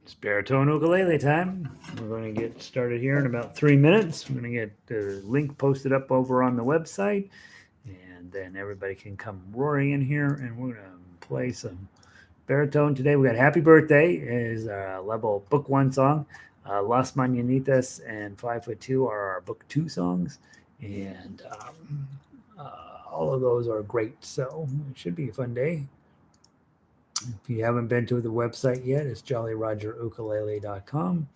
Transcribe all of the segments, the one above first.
It's baritone ukulele time. We're going to get started here in about 3 minutes. We're going to get the link posted up over on the website, and then everybody can come roaring in here, and we're going to play some baritone today. We got Happy Birthday is level book one song. Las Mananitas and 5'2" are our book two songs, and all of those are great. So it should be a fun day. If you haven't been to the website yet, it's jollyrogerukulele.com,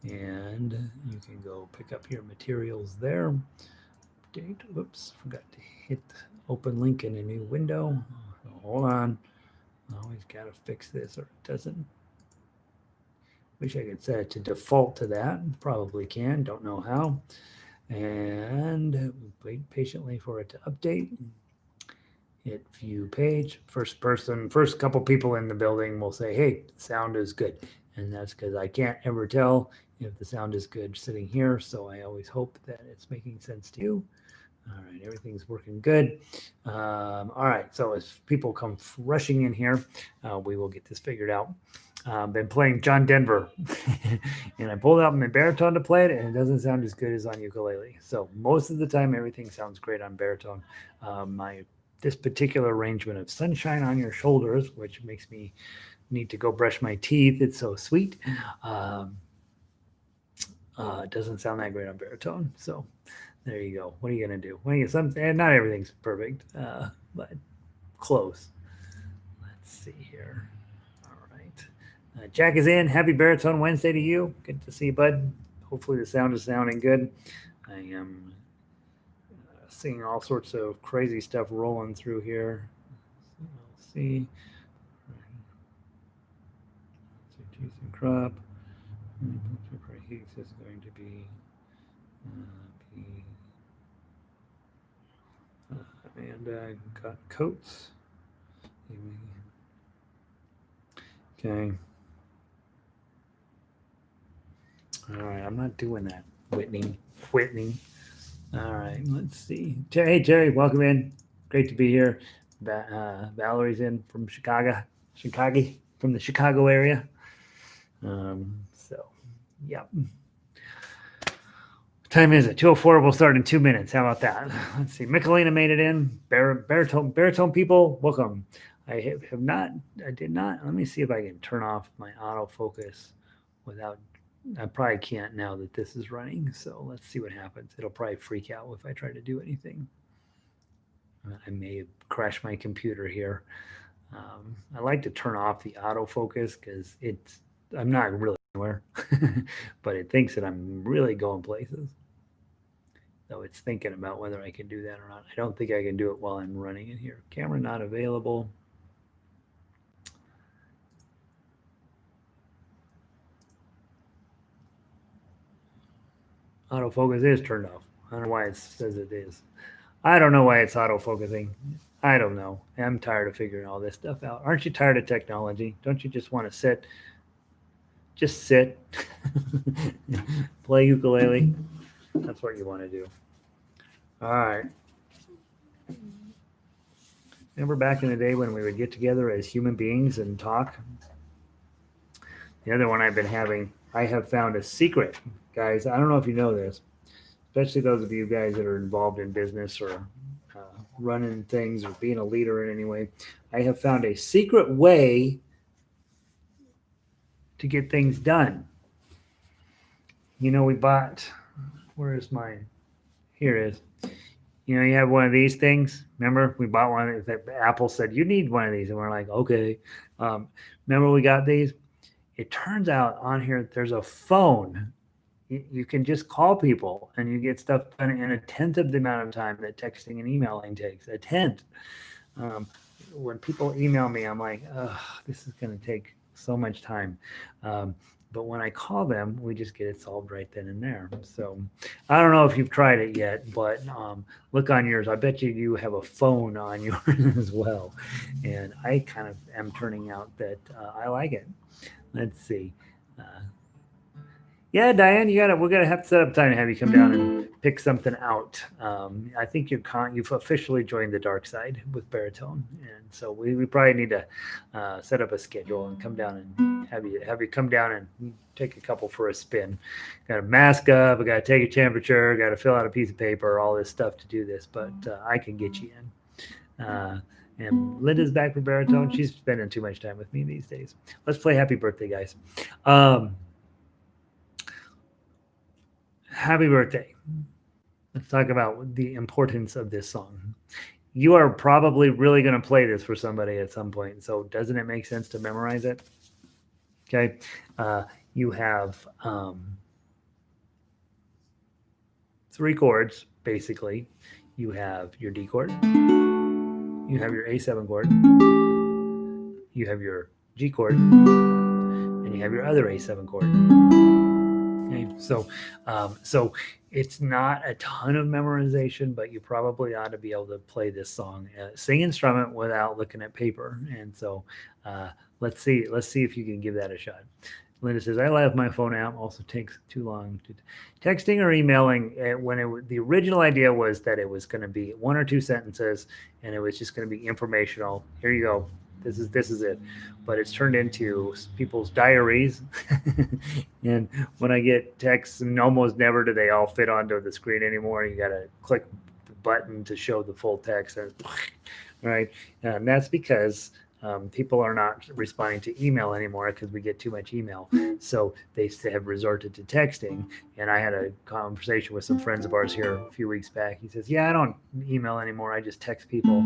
and you can go pick up your materials there. Update. Whoops, forgot to hit open link in a new window. Hold on. Always got to fix this or it doesn't. Wish I could set it to default to that. Probably can. Don't know how. And wait patiently for it to update. Hit view page. First couple people in the building will say, hey, sound is good. And that's because I can't ever tell if the sound is good sitting here. So I always hope that it's making sense to you. All right, everything's working good. All right, so as people come rushing in here, we will get this figured out. Been playing John Denver, and I pulled out my baritone to play it, and it doesn't sound as good as on ukulele. So most of the time, everything sounds great on baritone. This particular arrangement of Sunshine on Your Shoulders, which makes me need to go brush my teeth. It's so sweet. It doesn't sound that great on baritone. So there you go. What are you going to do? Not everything's perfect, but close. Let's see here. All right. Jack is in. Happy Baritone Wednesday to you. Good to see you, bud. Hopefully the sound is sounding good. I am seeing all sorts of crazy stuff rolling through here. So we'll see. Juice and crop. Heat is going to be and got coats. Okay. All right, I'm not doing that, Whitney. All right, let's see. Hey, Terry, welcome in. Great to be here. Valerie's in from Chicago, from the Chicago area. So, yeah. Time is it? 2:04. We'll start in 2 minutes. How about that? Let's see. Michelina made it in. Baritone people, welcome. I did not. Let me see if I can turn off my autofocus without. I probably can't now that this is running. So let's see what happens. It'll probably freak out if I try to do anything. I may have crashed my computer here. I like to turn off the autofocus because I'm not really anywhere, but it thinks that I'm really going places. So it's thinking about whether I can do that or not. I don't think I can do it while I'm running it here. Camera not available. Autofocus is turned off. I don't know why it says it is. I don't know why it's autofocusing. I don't know. I'm tired of figuring all this stuff out. Aren't you tired of technology? Don't you just want to sit? Just sit. Play ukulele. That's what you want to do. All right. Remember back in the day when we would get together as human beings and talk? The other one I have found a secret, guys. I don't know if you know this, especially those of you guys that are involved in business or running things or being a leader in any way. I have found a secret way to get things done. We bought, where is mine? Here it is. You have one of these things. Remember, we bought one that Apple said, you need one of these. And we're like, okay. Remember we got these? It turns out on here, there's a phone. You can just call people and you get stuff done in a tenth of the amount of time that texting and emailing takes. A tenth. When people email me, I'm like, this is going to take so much time. But when I call them, we just get it solved right then and there. So I don't know if you've tried it yet, but look on yours. I bet you have a phone on yours as well. And I kind of am turning out that I like it. Let's see. Yeah, Diane, we're gonna have to set up time to have you come down and pick something out. I think you've officially joined the dark side with Baritone, and so we probably need to set up a schedule and come down and have you come down and take a couple for a spin. Got to mask up, I got to take a temperature, got to fill out a piece of paper, all this stuff to do this, but I can get you in. And Linda's back for Baritone. She's spending too much time with me these days. Let's play Happy Birthday, guys. Happy birthday. Let's talk about the importance of this song. You are probably really going to play this for somebody at some point. So, doesn't it make sense to memorize it? Okay. You have three chords, basically. You have your D chord, you have your A7 chord, you have your G chord, and you have your other A7 chord. Okay, so it's not a ton of memorization, but you probably ought to be able to play this song, sing instrument without looking at paper. And so let's see if you can give that a shot. Linda says, I love my phone app. Also takes too long to texting or emailing. The original idea was that it was going to be one or two sentences, and it was just going to be informational. Here you go. This is it. But it's turned into people's diaries. And when I get texts, and almost never do they all fit onto the screen anymore. You got to click the button to show the full text. And, right. And that's because people are not responding to email anymore because we get too much email. So they have resorted to texting. And I had a conversation with some friends of ours here a few weeks back. He says, yeah, I don't email anymore. I just text people.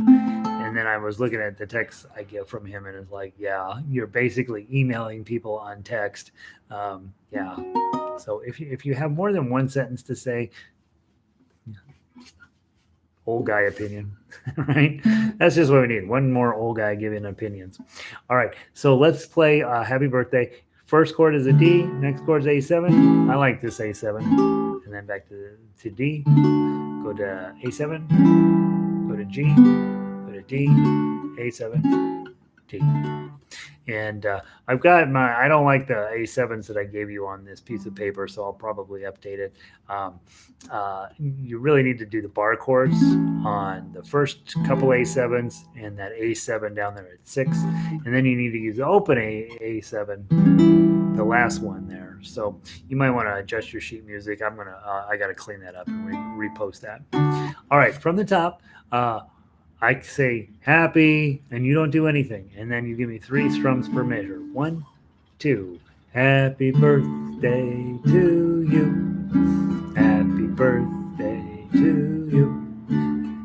And then I was looking at the text I get from him, and it's like, yeah, you're basically emailing people on text. Yeah. So if you have more than one sentence to say, old guy opinion, right? That's just what we need. One more old guy giving opinions. All right. So let's play Happy Birthday. First chord is a D. Next chord is A7. I like this A7. And then back to D. Go to A7. Go to G. Go to D. A7. D. And I've got I don't like the A7s that I gave you on this piece of paper, so I'll probably update it. You really need to do the bar chords on the first couple A7s and that A7 down there at 6. And then you need to use the open A7, the last one there. So you might want to adjust your sheet music. I got to clean that up and repost that. All right, from the top, I say happy, and you don't do anything. And then you give me 3 strums per measure. 1, 2. Happy birthday to you. Happy birthday to you.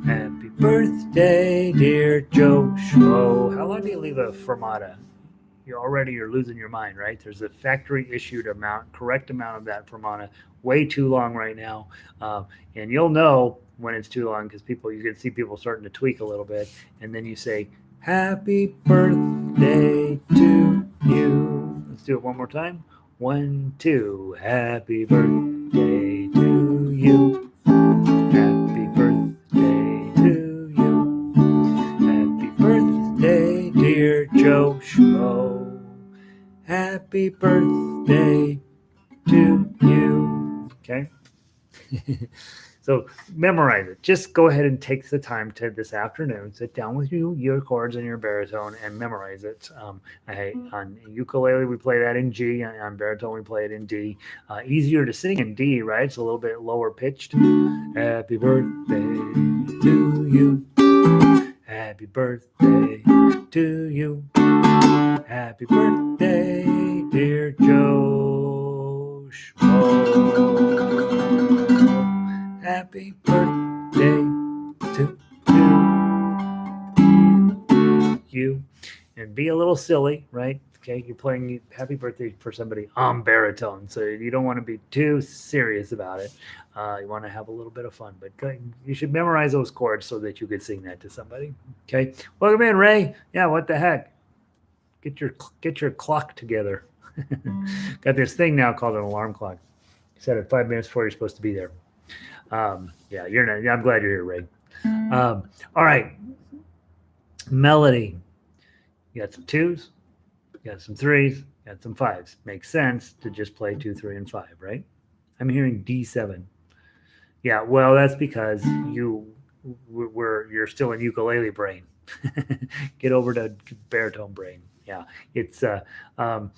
Happy birthday, dear Joe Schmo. How long do you leave a fermata? You're losing your mind, right? There's a factory issued correct amount of that fermata. Way too long right now, and you'll know when it's too long because you can see people starting to tweak a little bit, and then you say happy birthday to you. Let's do it one more time. 1, 2. Happy birthday to you. Happy birthday to you. Happy birthday, dear Joe Schmo. Happy birthday to you. Okay. So memorize it. Just go ahead and take the time to this afternoon. Sit down with your chords and your baritone and memorize it. On ukulele we play that in G. On baritone we play it in D. Easier to sing in D, right? It's a little bit lower pitched. Happy birthday to you. Happy birthday to you. Happy birthday, dear Joe Schmo. Happy birthday to you. And be a little silly, right? Okay, you're playing happy birthday for somebody on baritone, so you don't want to be too serious about it. You want to have a little bit of fun, but you should memorize those chords so that you could sing that to somebody. Okay, welcome in, Ray. Yeah, what the heck? Get your clock together. Got this thing now called an alarm clock. Set it 5 minutes before you're supposed to be there. Yeah, you're not. I'm glad you're here, Ray. All right, melody. You got some 2s. You got some threes, got some fives. Makes sense to just play 2, 3, and 5, right? I'm hearing D7. Yeah, well, that's because you're still in ukulele brain. Get over to baritone brain. Yeah, it's um,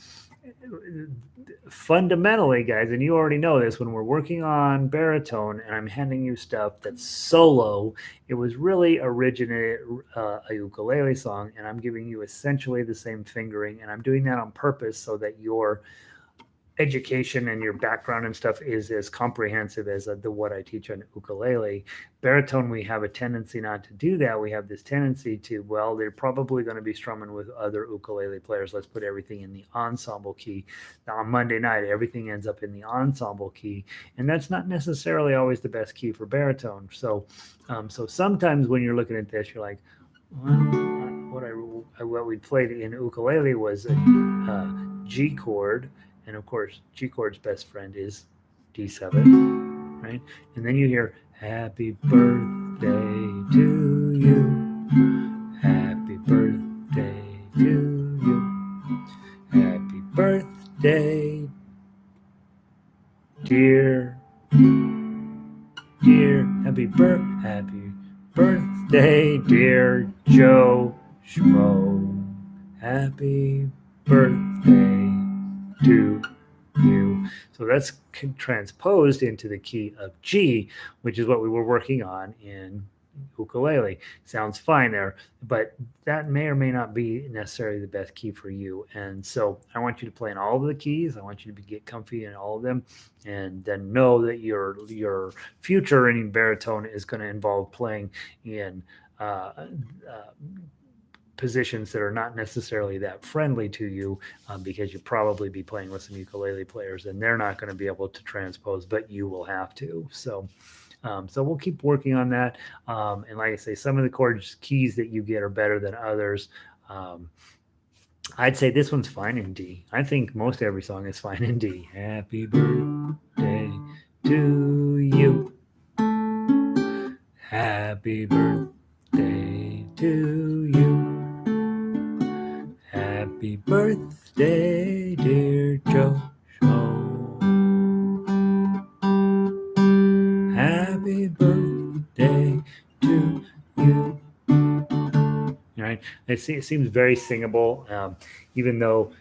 fundamentally, guys, and you already know this. When we're working on baritone, and I'm handing you stuff that's solo, it was really originated a ukulele song, and I'm giving you essentially the same fingering, and I'm doing that on purpose so that your education and your background and stuff is as comprehensive as the what I teach on ukulele. Baritone, we have a tendency not to do that. We have this tendency to, well, they're probably going to be strumming with other ukulele players. Let's put everything in the ensemble key. Now, on Monday night, everything ends up in the ensemble key, and that's not necessarily always the best key for baritone. So sometimes when you're looking at this, you're like, well, what we played in ukulele was a G chord, and of course, G chord's best friend is D7, right? And then you hear "Happy Birthday to you, Happy Birthday to you, Happy Birthday, dear, Happy Birthday, dear Joe Schmo, Happy Birthday to you." So that's transposed into the key of G, which is what we were working on in ukulele. Sounds fine there, but that may or may not be necessarily the best key for you. And so I want you to play in all of the keys. I want you to get comfy in all of them, and then know that your future in baritone is going to involve playing in positions that are not necessarily that friendly to you, because you'll probably be playing with some ukulele players and they're not going to be able to transpose, but you will have to. So we'll keep working on that. And like I say, some of the chords keys that you get are better than others. Um, I'd say this one's fine in D. I think most every song is fine in D. Happy birthday to you. Happy birthday to you. Happy birthday, dear Joe Schmo. Happy birthday to you. Right? It seems very singable, even though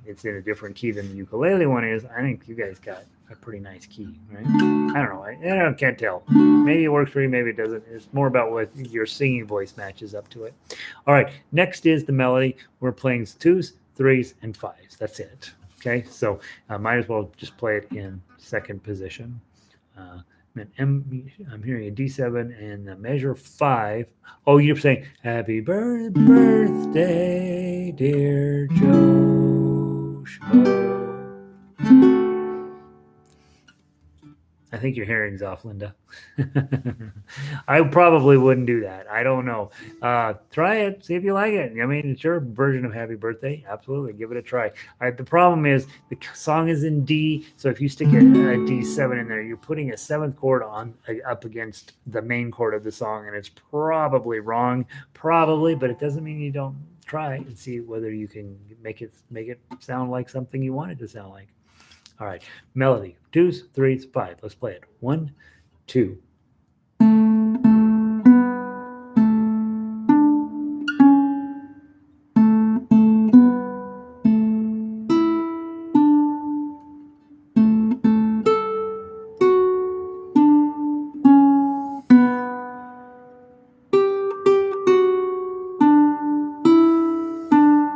it's in a different key than the ukulele one is. I think you guys got a pretty nice key, right? I don't know. I can't tell. Maybe it works for you, maybe it doesn't. It's more about what your singing voice matches up to it. All right, next is the melody. We're playing twos, threes, and fives. That's it. Okay, so might as well just play it in second position. I'm hearing a D7 and the measure 5. Oh, you're saying happy birthday, dear Joe Schmo. I think your hearing's off, Linda. I probably wouldn't do that. I don't know. Try it, see if you like it. I mean, it's your version of Happy Birthday. Absolutely, give it a try. The problem is the song is in D, so if you stick a D7 in there, you're putting a seventh chord on up against the main chord of the song, and it's probably wrong. Probably, but it doesn't mean you don't try and see whether you can make it sound like something you want it to sound like. All right, melody, twos, threes, five. Let's play it. 1, 2.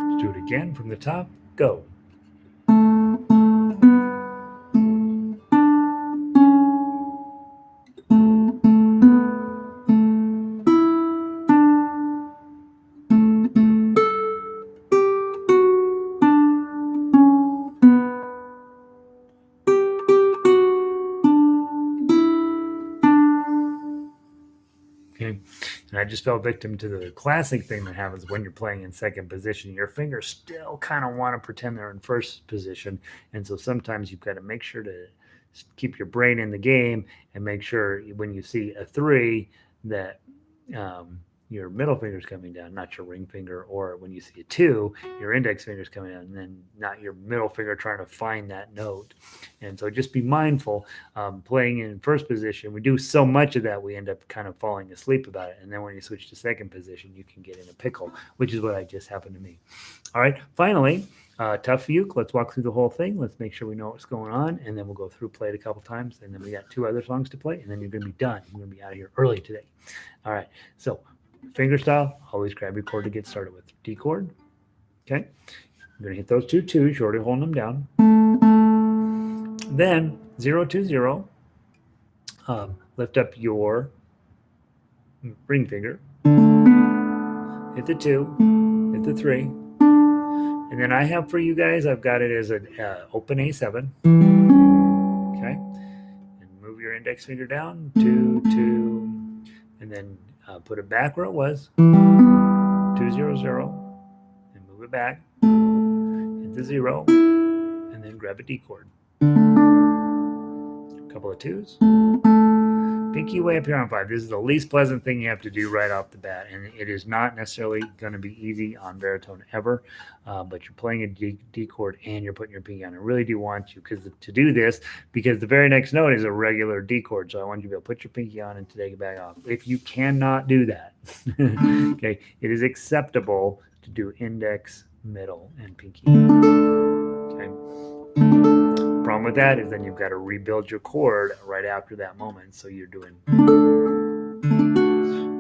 Let's do it again from the top. Go. Okay. And I just fell victim to the classic thing that happens when you're playing in second position. Your fingers still kind of want to pretend they're in first position. And so sometimes you've got to make sure to keep your brain in the game and make sure when you see a 3 that your middle finger's coming down, not your ring finger, or when you see a 2, your index finger's coming down, and then not your middle finger trying to find that note. And so just be mindful. Playing in first position, we do so much of that, we end up kind of falling asleep about it. And then when you switch to second position, you can get in a pickle, which is what I just happened to me. All right, finally, tough uke. Let's walk through the whole thing. Let's make sure we know what's going on, and then we'll go through, play it a couple times, and then we got 2 other songs to play, and then you're going to be done. You're going to be out of here early today. All right, so fingerstyle, always grab your chord to get started with. D chord, okay? You're going to hit those 2 2s. You're already holding them down. Then 0 2 0. Lift up your ring finger. Hit the 2. Hit the 3. And then I have for you guys, I've got it as an open A7. Okay? And move your index finger down. 2 2. And then put it back where it was. 2 0 0. And move it back. Hit the 0. And then grab a D chord. A couple of 2s. Pinky way up here on 5. This is the least pleasant thing you have to do right off the bat, and it is not necessarily going to be easy on baritone ever, but you're playing a D chord and you're putting your pinky on. I really do want you to do this, because the very next note is a regular D chord, so I want you to be able to put your pinky on and to take it back off. If you cannot do that, okay, it is acceptable to do index, middle, and pinky. Okay. Problem with that is then you've got to rebuild your chord right after that moment. So you're doing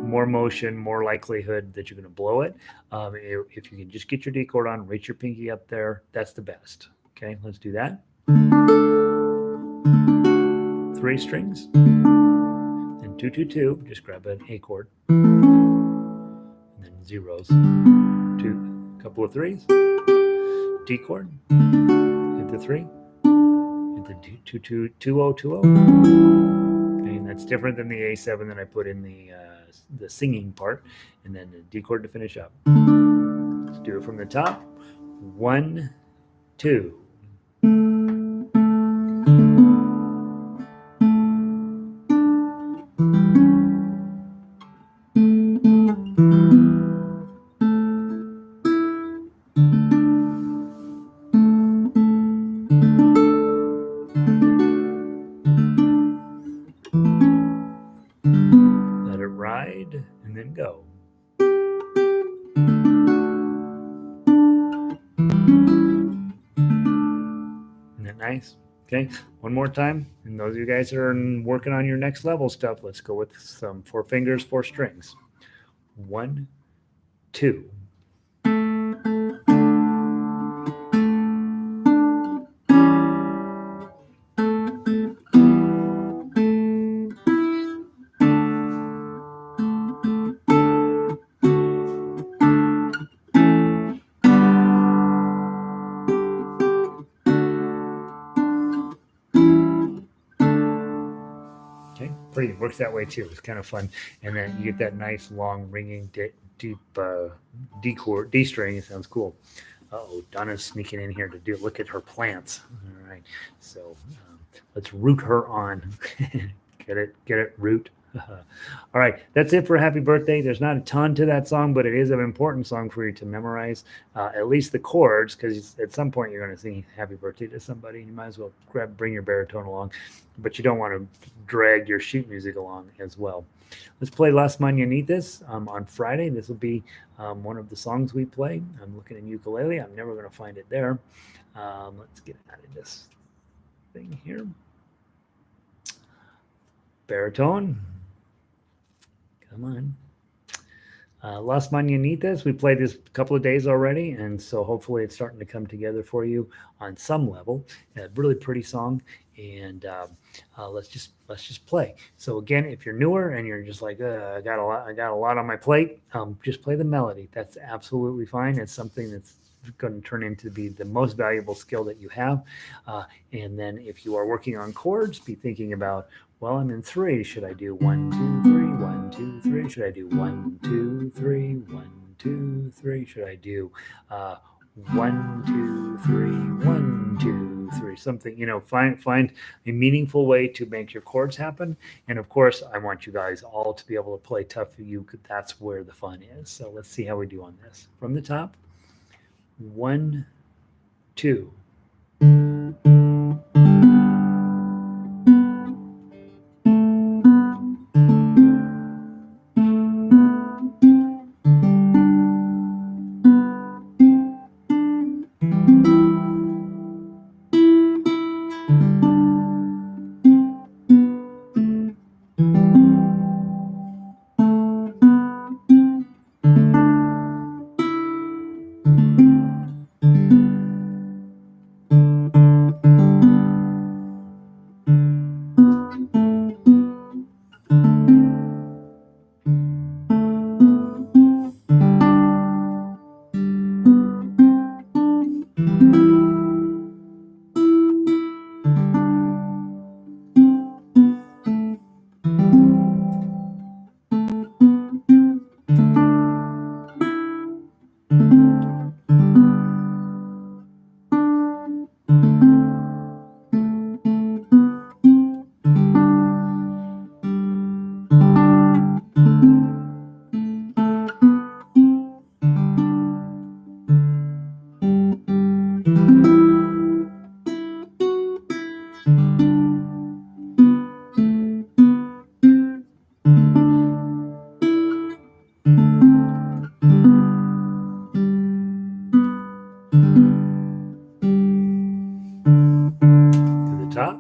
more motion, more likelihood that you're going to blow it. If you can just get your D chord on, reach your pinky up there, that's the best. Okay, let's do that. 3 strings and 2 2 2. Just grab an A chord and then zeros. 2, couple of 3s. D chord. Hit the 3. The 2 2 2 0 2 0. Okay, and that's different than the A7 that I put in the singing part, and then the D chord to finish up. Let's do it from the top. 1 2. And then go. Isn't that nice? Okay, one more time. And those of you guys that are working on your next level stuff, let's go with some 4 fingers, 4 strings. 1 2. Pretty works that way too. It's kind of fun, and then you get that nice long ringing deep D chord, D string. It sounds cool. Oh, Donna's sneaking in here to look at her plants. All right, so let's root her on. Get it, root. All right, that's it for Happy Birthday. There's not a ton to that song, but it is an important song for you to memorize, at least the chords, because at some point you're going to sing Happy Birthday to somebody, and you might as well bring your baritone along, but you don't want to drag your sheet music along as well. Let's play Las Mananitas on Friday. This will be one of the songs we play. I'm looking in ukulele. I'm never going to find it there. Let's get out of this thing here. Baritone. Come on. Las Mananitas, we played this a couple of days already, and so hopefully it's starting to come together for you on some level. A really pretty song, and let's just play. So again, if you're newer and you're just like, I got a lot on my plate, just play the melody. That's absolutely fine. It's something that's going to turn into be the most valuable skill that you have. And then if you are working on chords, be thinking about, well, I'm in 3. Should I do 1 2 3 1 2 3? Should I do 1 2 3 1 2 3? Should I do 1 2 3 1 2 3? something, find a meaningful way to make your chords happen. And of course, I want you guys all to be able to play tough for you, because that's where the fun is. So let's see how we do on this. From the top, 1, 2. To the top.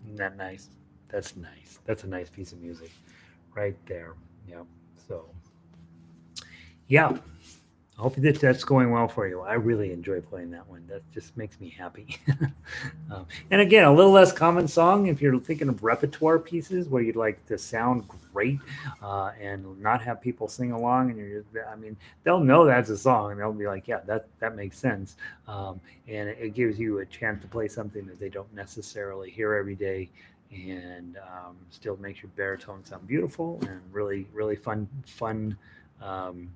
Isn't that nice? That's nice. That's a nice piece of music right there. Yeah. So, yeah. I hope that that's going well for you. I really enjoy playing that one. That just makes me happy. And again, a little less common song if you're thinking of repertoire pieces where you'd like to sound great and not have people sing along. And I mean, they'll know that's a song and they'll be like, yeah, that makes sense. And it gives you a chance to play something that they don't necessarily hear every day, and still makes your baritone sound beautiful and really, really um,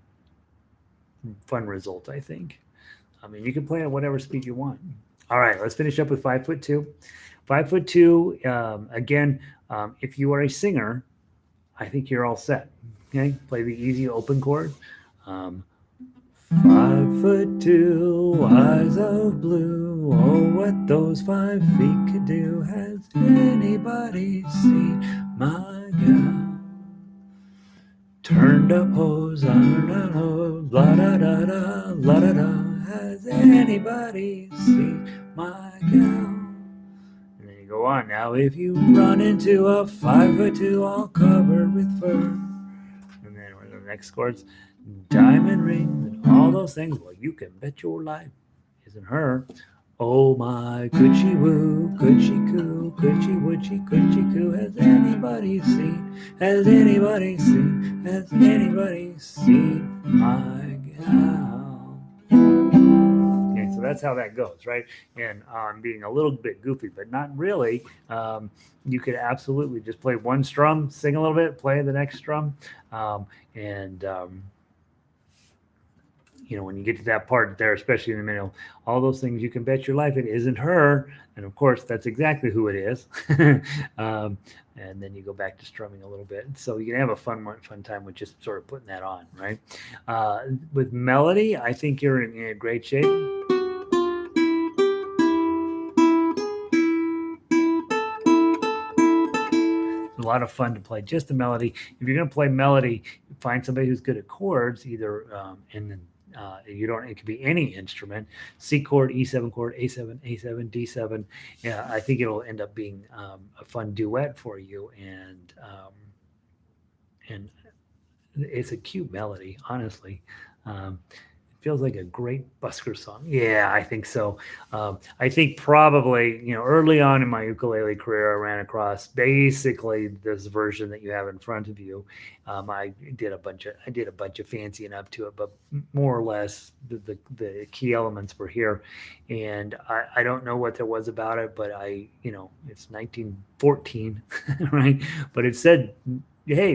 fun result, I think. I mean, you can play at whatever speed you want. All right, let's finish up with 5'2". 5'2". Again, if you are a singer, I think you're all set. Okay, play the easy open chord. Um, 5'2", eyes of blue. Oh, what those 5 feet could do. Has anybody seen my gal? Turned up hose, on hose, blah da da da, la da da. Has anybody seen my gal? And then you go on. Now, if you run into a 5'2", all covered with fur, and then the next chords, diamond rings and all those things. Well, you can bet your life isn't her. Oh my coochie woo, coochie coo, coochie woochie, coochie coo. Has anybody seen? Has anybody seen? Has anybody seen my gal? Okay, so So that's how that goes, right? And I'm being a little bit goofy, but not really. You could absolutely just play one strum, sing a little bit, play the next strum, and when you get to that part there, especially in the middle, all those things, you can bet your life it isn't her. And of course, that's exactly who it is. And then you go back to strumming a little bit. So you can have a fun time with just sort of putting that on, right? With melody, I think you're in a great shape. A lot of fun to play just the melody. If you're going to play melody, find somebody who's good at chords, either and then you don't. It could be any instrument: C chord, E7 chord, A7, A7, D7. Yeah, I think it'll end up being a fun duet for you, and it's a cute melody, honestly. Feels like a great busker song. Yeah, I think so. I think probably, early on in my ukulele career, I ran across basically this version that you have in front of you. I did a bunch of fancying up to it, but more or less the key elements were here. And I don't know what there was about it, but it's 1914, right? But it said, hey,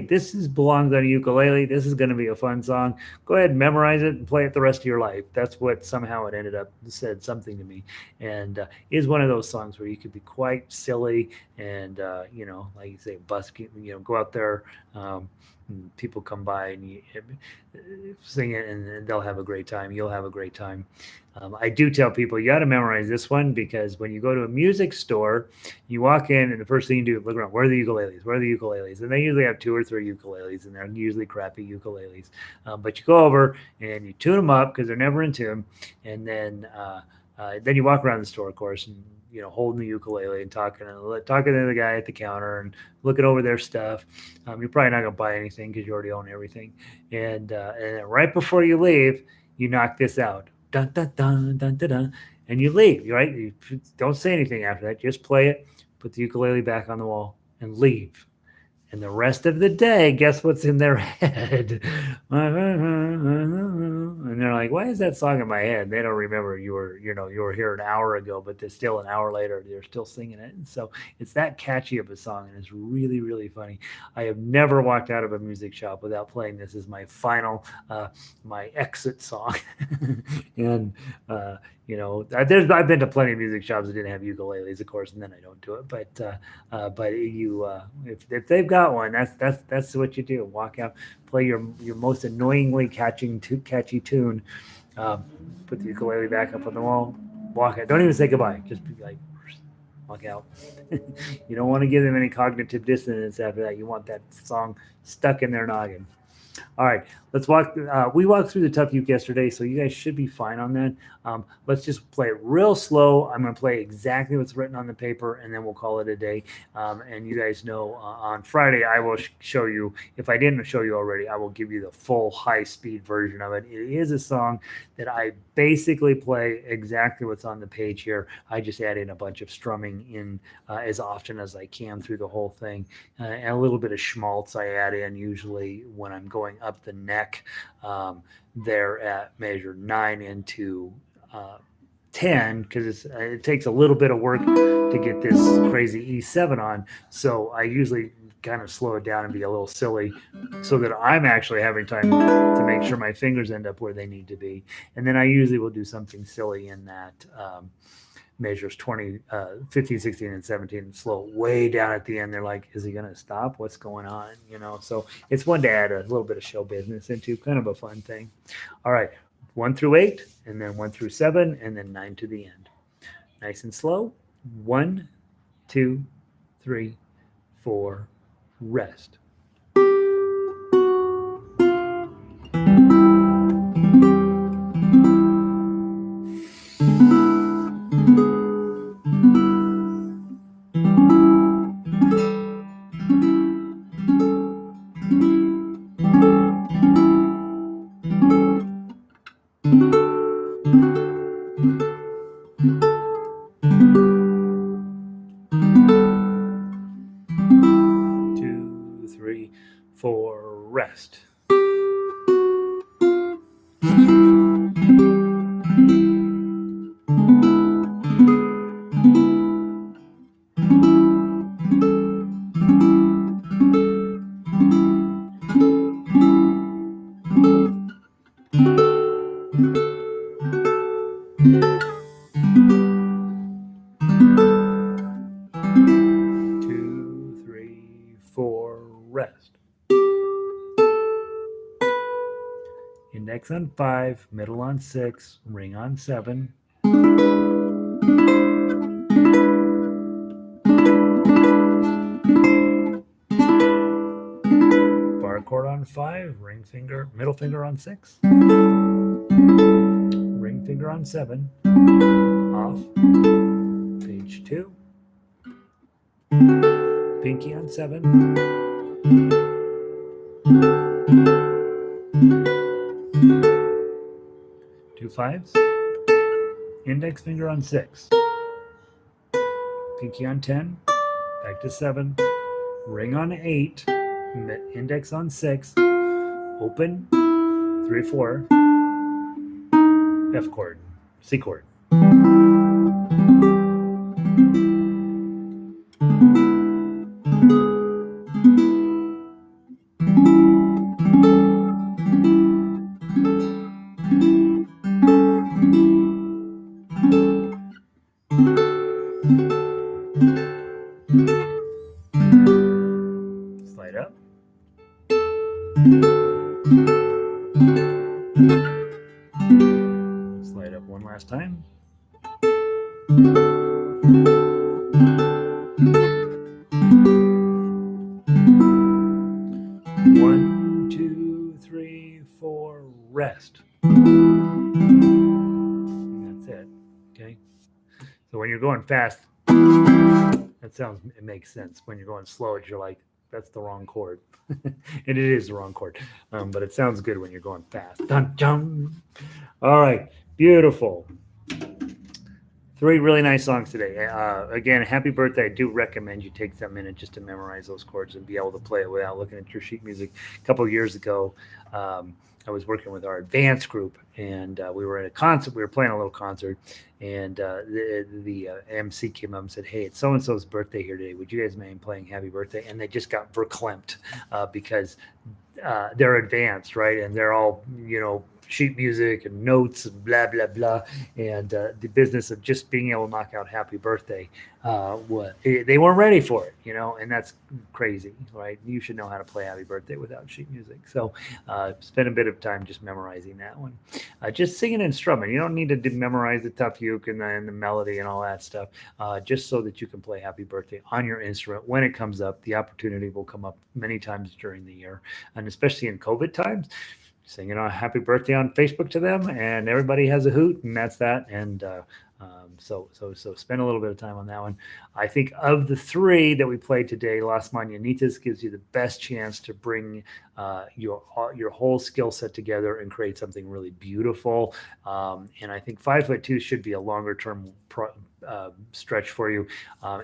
belongs on a ukulele. This is going to be a fun song. Go ahead and memorize it and play it the rest of your life. That's what somehow it ended up said something to me. And is one of those songs where you could be quite silly and, like you say, busking, go out there. People come by and you sing it and they'll have a great time. You'll have a great time. I do tell people you got to memorize this one because when you go to a music store, you walk in and the first thing you do is look around. Where are the ukuleles? Where are the ukuleles? And they usually have 2 or 3 ukuleles, and they're usually crappy ukuleles. But you go over and you tune them up because they're never in tune, and then you walk around the store, of course, and holding the ukulele and talking to the guy at the counter and looking over their stuff. You're probably not gonna buy anything because you already own everything. And then right before you leave, you knock this out. Dun, dun, dun, dun, dun, dun, and you leave, right? You don't say anything after that. Just play it, put the ukulele back on the wall, and leave. And the rest of the day, guess what's in their head? And they're like, "Why is that song in my head?" They don't remember you were here an hour ago, but they're still an hour later. They're still singing it, and so it's that catchy of a song, and it's really, really funny. I have never walked out of a music shop without playing this as my final, my exit song, and I've been to plenty of music shops that didn't have ukuleles, of course, and then I don't do it. But if they've got one, that's what you do. Walk out, play your most annoyingly catchy tune, put the ukulele back up on the wall, walk out. Don't even say goodbye. Just be like, walk out. You don't want to give them any cognitive dissonance after that. You want that song stuck in their noggin. All right, let's walk. We walked through the tough uke yesterday, so you guys should be fine on that. Let's just play it real slow. I'm going to play exactly what's written on the paper, and then we'll call it a day. And you guys know on Friday, I will show you. If I didn't show you already, I will give you the full high-speed version of it. It is a song that I basically play exactly what's on the page here. I just add in a bunch of strumming in as often as I can through the whole thing. And a little bit of schmaltz I add in usually when I'm going up the neck there at measure 9 into 10 because it takes a little bit of work to get this crazy E7 on. So I usually kind of slow it down and be a little silly so that I'm actually having time to make sure my fingers end up where they need to be. And then I usually will do something silly in that measures 20, 15, 16, and 17 slow way down at the end. They're like, is he going to stop? What's going on? So it's one to add a little bit of show business into, kind of a fun thing. All right, 1 through 8, and then 1 through 7, and then 9 to the end. Nice and slow. 1, 2, 3, 4, rest. Rest. rest. Index on 5, middle on 6, ring on 7. Bar chord on 5, middle finger on 6. Ring finger on 7. Off. Page 2. Pinky on 7. 2 5s. Index finger on 6. Pinky on 10. Back to 7. Ring on 8. Index on 6. Open. 3 4. F chord. C chord. Slide up. Slide up one last time. 1 2 3 4. Rest. And that's it. Okay. So when you're going fast, it makes sense. When you're going slow, you're like, that's the wrong chord. And it is the wrong chord. But it sounds good when you're going fast. Dun, dun. All right. Beautiful. 3 really nice songs today. Again, happy birthday. I do recommend you take that minute just to memorize those chords and be able to play it without looking at your sheet music. A couple of years ago, I was working with our advanced group, and we were at a concert. We were playing a little concert, and the MC came up and said, "Hey, it's so-and-so's birthday here today. Would you guys mind playing Happy Birthday?" And they just got verklempt because they're advanced, right? And they're all, sheet music and notes and blah, blah, blah. And the business of just being able to knock out Happy Birthday, they weren't ready for it, and that's crazy, right? You should know how to play Happy Birthday without sheet music. So spend a bit of time just memorizing that one. Just singing and strumming. You don't need to memorize the tough uke and the melody and all that stuff, just so that you can play Happy Birthday on your instrument when it comes up. The opportunity will come up many times during the year, and especially in COVID times. Singing a happy birthday on Facebook to them, and everybody has a hoot, and that's that. And so spend a little bit of time on that one. I think of the 3 that we played today, Las Mananitas gives you the best chance to bring your whole skill set together and create something really beautiful. And I think 5'2" should be a longer term stretch for you.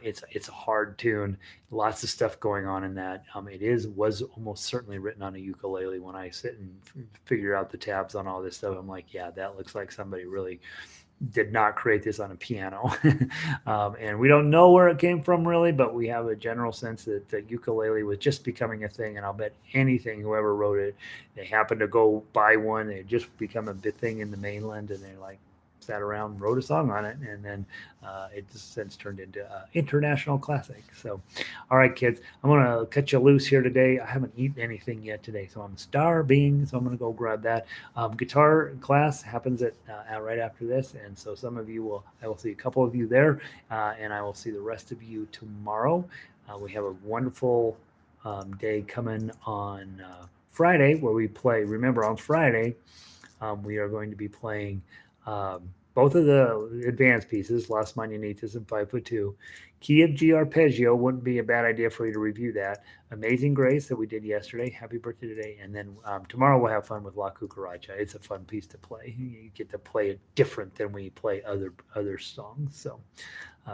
It's a hard tune, lots of stuff going on in that. Was almost certainly written on a ukulele. When I sit and figure out the tabs on all this stuff, I'm like, yeah, that looks like somebody really did not create this on a piano. And we don't know where it came from really, but we have a general sense that the ukulele was just becoming a thing. And I'll bet anything, whoever wrote it, they happened to go buy one. It just become a big thing in the mainland, and they're like, sat around, wrote a song on it, and then it's since turned into international classic. So, all right, kids, I'm going to cut you loose here today. I haven't eaten anything yet today, so I'm starving, so I'm going to go grab that. Guitar class happens at right after this, and so I will see a couple of you there, and I will see the rest of you tomorrow. We have a wonderful day coming on Friday where we play. Remember, on Friday, we are going to be playing both of the advanced pieces, Las Mananitas and 5'2". Key of G arpeggio wouldn't be a bad idea for you to review that. Amazing Grace that we did yesterday. Happy birthday today. And then tomorrow we'll have fun with La Cucaracha. It's a fun piece to play. You get to play it different than we play other songs. So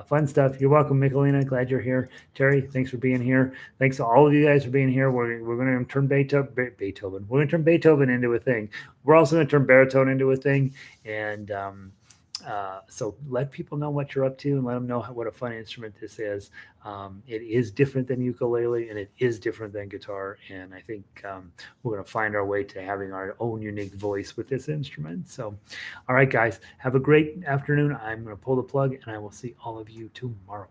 fun stuff. You're welcome, Michelina. Glad you're here. Terry, thanks for being here. Thanks to all of you guys for being here. We're going to turn Beethoven. We're going to turn Beethoven into a thing. We're also going to turn baritone into a thing. And so let people know what you're up to, and let them know what a fun instrument this is. It is different than ukulele, and it is different than guitar. And I think we're going to find our way to having our own unique voice with this instrument. So, all right, guys, have a great afternoon. I'm going to pull the plug, and I will see all of you tomorrow.